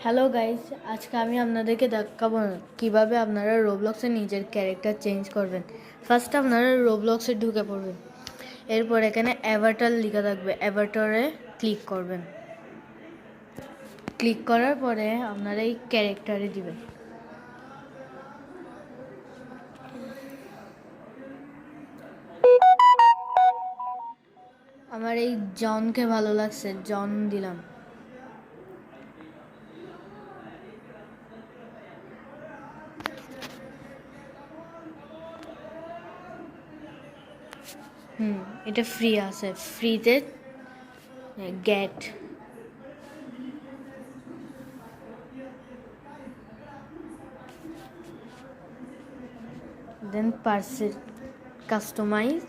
Hello guys, আজকে আমি আপনাদেরকে দেখাবো কিভাবে আপনারা রোবলক্সে নিজের ক্যারেক্টার চেঞ্জ করবেন। ফার্স্ট আপনারা রোবলক্সে ঢুকে পড়বেন। এরপর এখানে অ্যাভাটার লেখা থাকবে, অ্যাভাটারে ক্লিক করবেন। ক্লিক করার পরে আপনারা এই ক্যারেক্টারে দিবেন। আমার এই জনকে ভালো লাগছে, জন দিলাম। এটা ফ্রি আছে, ফ্রিতে গেট। দেন কাস্টমাইজ